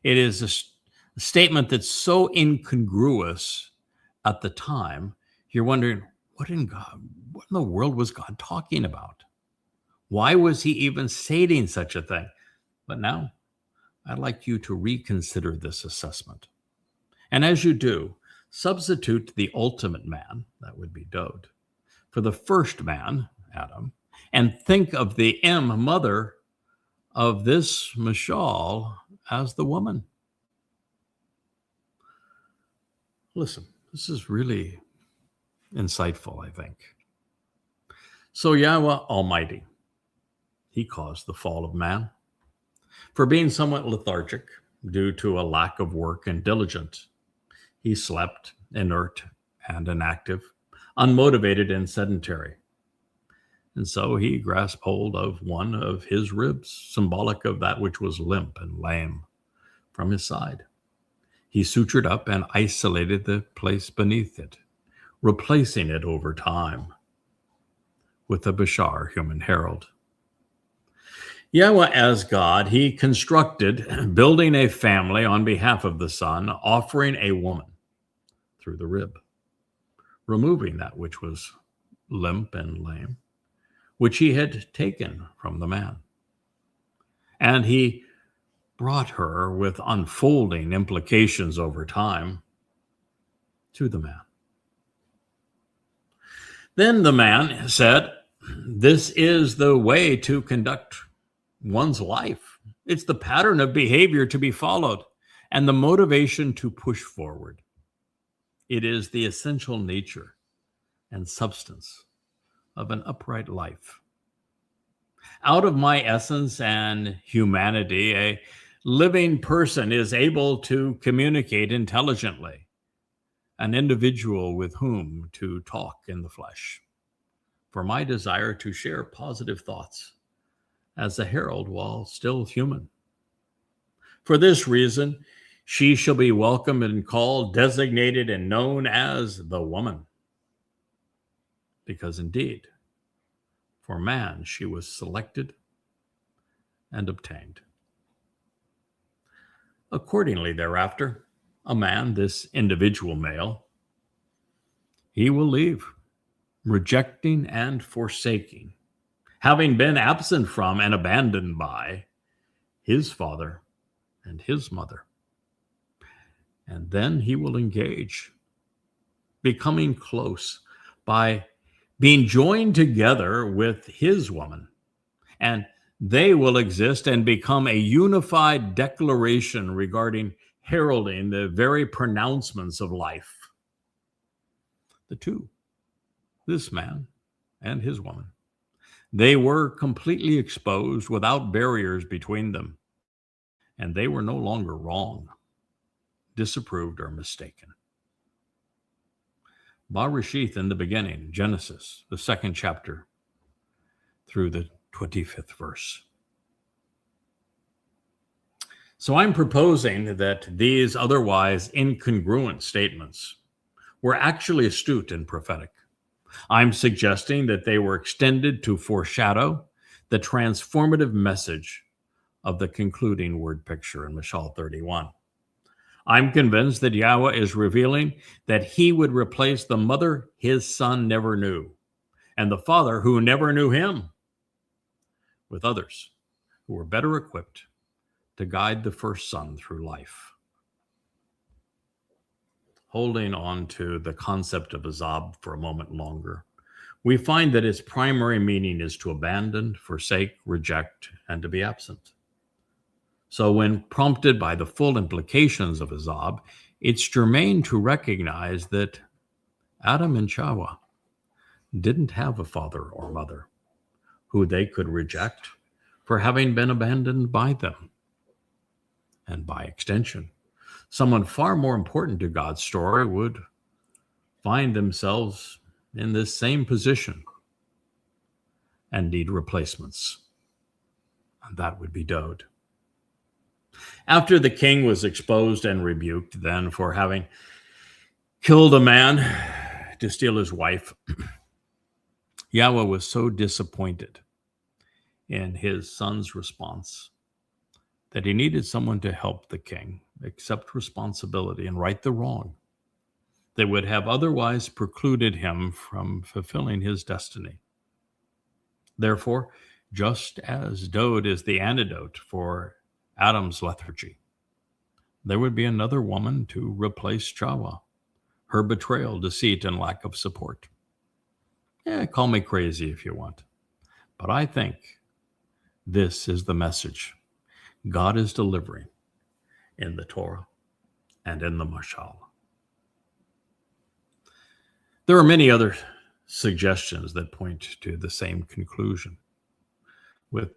It is a statement that's so incongruous at the time, you're wondering, what in the world was God talking about? Why was he even stating such a thing? But now, I'd like you to reconsider this assessment. And as you do, substitute the ultimate man, that would be Dode, for the first man, Adam, and think of the mother of this mashal as the woman. Listen, this is really insightful, I think. So Yahweh Almighty, he caused the fall of man for being somewhat lethargic due to a lack of work and diligence. He slept, inert and inactive, unmotivated and sedentary. And so he grasped hold of one of his ribs, symbolic of that which was limp and lame, from his side. He sutured up and isolated the place beneath it, replacing it over time with a Bashar human herald. Yahweh, as God, he constructed, building a family on behalf of the Son, offering a woman through the rib, removing that which was limp and lame, which he had taken from the man. And he brought her with unfolding implications over time to the man. Then the man said, this is the way to conduct one's life. It's the pattern of behavior to be followed and the motivation to push forward. It is the essential nature and substance of an upright life. Out of my essence and humanity, a living person is able to communicate intelligently, an individual with whom to talk in the flesh, for my desire to share positive thoughts as a herald while still human. For this reason, she shall be welcomed and called, designated, and known as the woman. Because indeed, for man she was selected and obtained. Accordingly, thereafter, a man, this individual male, he will leave, rejecting and forsaking, having been absent from and abandoned by his father and his mother. And then he will engage, becoming close by being joined together with his woman, and they will exist and become a unified declaration regarding heralding the very pronouncements of life. The two, this man and his woman, they were completely exposed without barriers between them, and they were no longer wrong, disapproved, or mistaken. Bereshith in the beginning, Genesis, the 2nd chapter, through the 25th verse. So I'm proposing that these otherwise incongruent statements were actually astute and prophetic. I'm suggesting that they were extended to foreshadow the transformative message of the concluding word picture in Mashal 31. I'm convinced that Yahweh is revealing that he would replace the mother his son never knew, and the father who never knew him, with others who were better equipped to guide the first son through life. Holding on to the concept of azab for a moment longer, we find that its primary meaning is to abandon, forsake, reject, and to be absent. So when prompted by the full implications of azab, it's germane to recognize that Adam and Chawah didn't have a father or mother who they could reject for having been abandoned by them. And by extension, someone far more important to God's story would find themselves in this same position and need replacements. And that would be Dode. After the king was exposed and rebuked then for having killed a man to steal his wife, Yahweh was so disappointed in his son's response that he needed someone to help the king accept responsibility and right the wrong that would have otherwise precluded him from fulfilling his destiny. Therefore, just as Dode is the antidote for Adam's lethargy, there would be another woman to replace Chawah, her betrayal, deceit, and lack of support. Call me crazy if you want, but I think this is the message God is delivering in the Torah and in the Mashal. There are many other suggestions that point to the same conclusion, with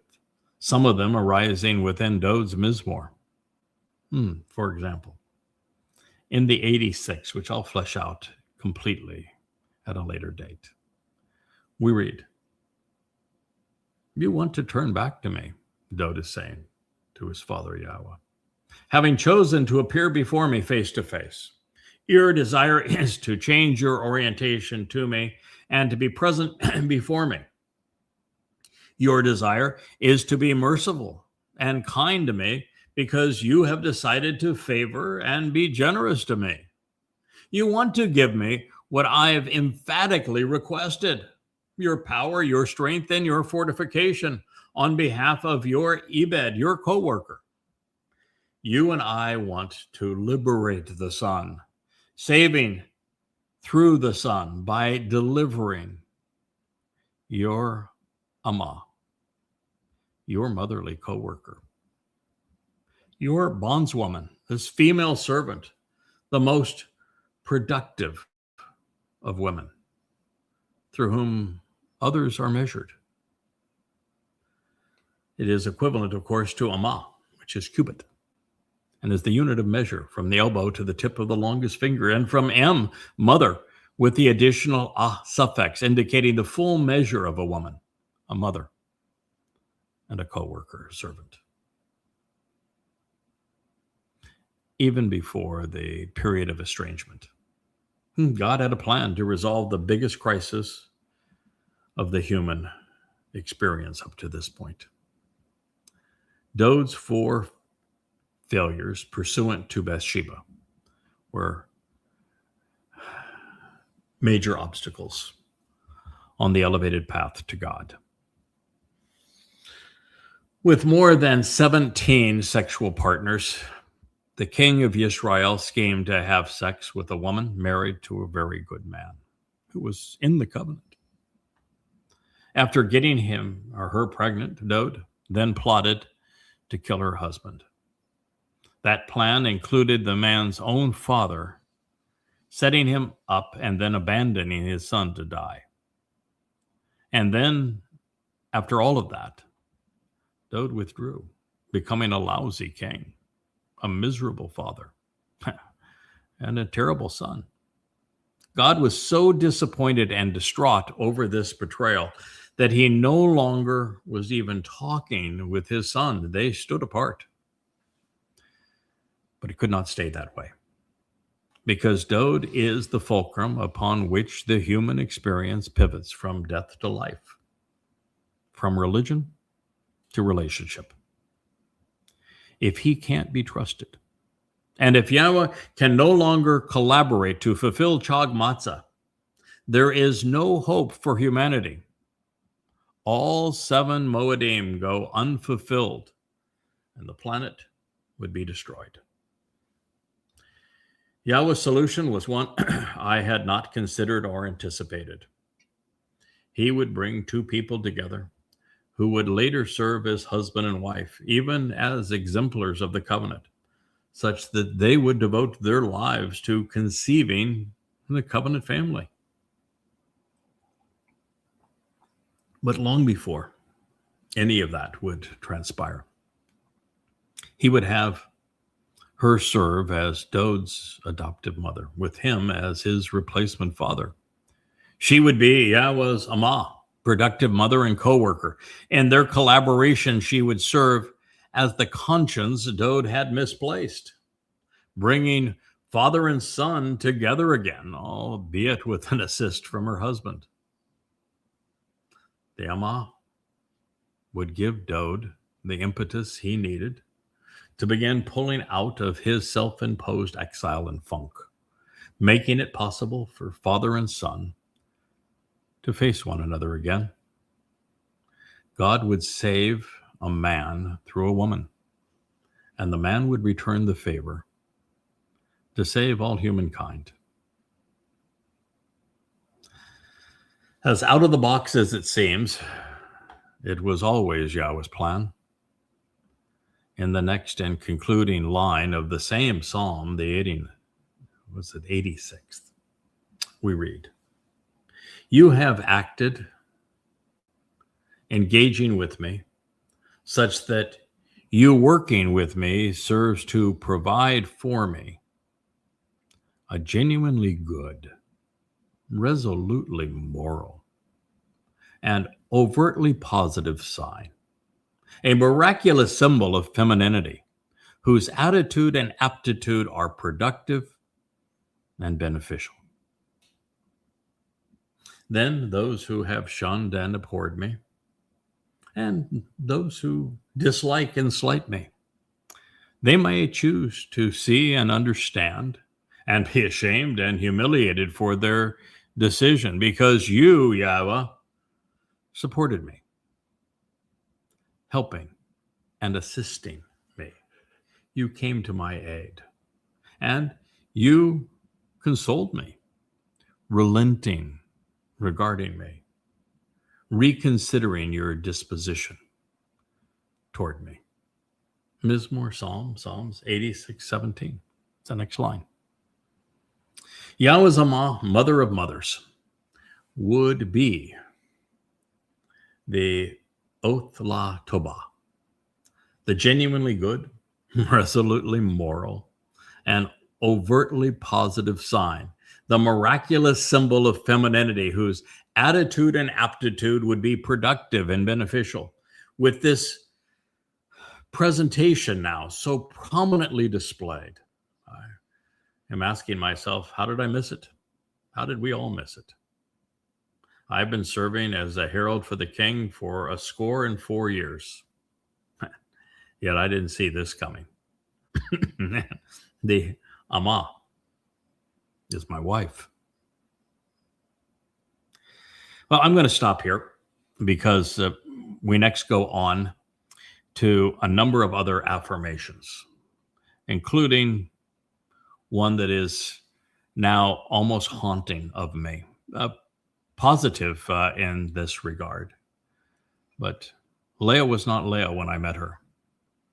some of them arising within Dode's Mizmor. For example, in the 86, which I'll flesh out completely at a later date, we read, "You want to turn back to me," Dode is saying to his father Yahweh, "having chosen to appear before me face to face. Your desire is to change your orientation to me and to be present before me. Your desire is to be merciful and kind to me because you have decided to favor and be generous to me. You want to give me what I have emphatically requested, your power, your strength, and your fortification on behalf of your Ebed, your co-worker. You and I want to liberate the son, saving through the son by delivering your Amma, your motherly co-worker, your bondswoman, this female servant, the most productive of women, through whom others are measured. It is equivalent, of course, to Amma, which is cubit, and is the unit of measure from the elbow to the tip of the longest finger, and from M, mother, with the additional suffix indicating the full measure of a woman, a mother, and a co-worker, a servant. Even before the period of estrangement, God had a plan to resolve the biggest crisis of the human experience up to this point. Dode's 4 failures pursuant to Bathsheba were major obstacles on the elevated path to God. With more than 17 sexual partners, the king of Israel schemed to have sex with a woman married to a very good man who was in the covenant. After getting him or her pregnant, Dode then plotted to kill her husband. That plan included the man's own father setting him up and then abandoning his son to die. And then, after all of that, Dode withdrew, becoming a lousy king, a miserable father, and a terrible son. God was so disappointed and distraught over this betrayal that he no longer was even talking with his son. They stood apart. But it could not stay that way, because Dode is the fulcrum upon which the human experience pivots from death to life, from religion to relationship. If he can't be trusted, and if Yahweh can no longer collaborate to fulfill Chag Matzah, there is no hope for humanity. All 7 Moedim go unfulfilled, and the planet would be destroyed. Yahweh's solution was one I had not considered or anticipated. He would bring 2 people together who would later serve as husband and wife, even as exemplars of the covenant, such that they would devote their lives to conceiving the covenant family. But long before any of that would transpire, he would have her serve as Dode's adoptive mother, with him as his replacement father. She would be Yahweh's Amma, productive mother and co-worker. In their collaboration, she would serve as the conscience Dode had misplaced, bringing father and son together again, albeit with an assist from her husband. The Amma would give Dode the impetus he needed to begin pulling out of his self-imposed exile and funk, making it possible for father and son to face one another again. God would save a man through a woman, and the man would return the favor to save all humankind. As out of the box as it seems, it was always Yahweh's plan. in the next and concluding line of the same psalm, the 86th, we read, "You have acted, engaging with me, such that you working with me serves to provide for me a genuinely good, resolutely moral, and overtly positive sign, a miraculous symbol of femininity, whose attitude and aptitude are productive and beneficial. Then those who have shunned and abhorred me, and those who dislike and slight me, they may choose to see and understand and be ashamed and humiliated for their decision, because you, Yahweh, supported me, helping and assisting me. You came to my aid, and you consoled me, relenting regarding me, reconsidering your disposition toward me." Mizmor, Psalms 86:17. It's the next line. Yahweh Zamah, mother of mothers, would be the Oth La Tobah, the genuinely good, resolutely moral, and overtly positive sign, the miraculous symbol of femininity, whose attitude and aptitude would be productive and beneficial. With this presentation now so prominently displayed, I am asking myself, how did I miss it? How did we all miss it? I've been serving as a herald for the king for 4 years. Yet I didn't see this coming. The Amma is my wife. Well, I'm going to stop here because we next go on to a number of other affirmations, including one that is now almost haunting of me, positive in this regard. But Leah was not Leah when I met her.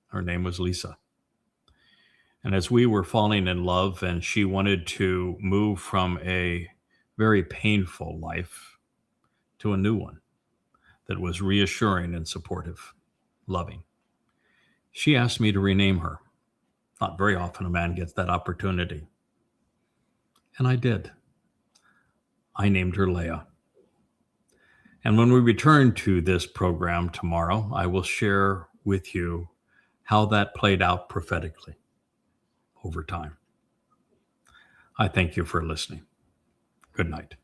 Her name was Lisa. And as we were falling in love and she wanted to move from a very painful life to a new one that was reassuring and supportive, loving, she asked me to rename her. Not very often a man gets that opportunity. And I did. I named her Leah. And when we return to this program tomorrow, I will share with you how that played out prophetically over time. I thank you for listening. Good night.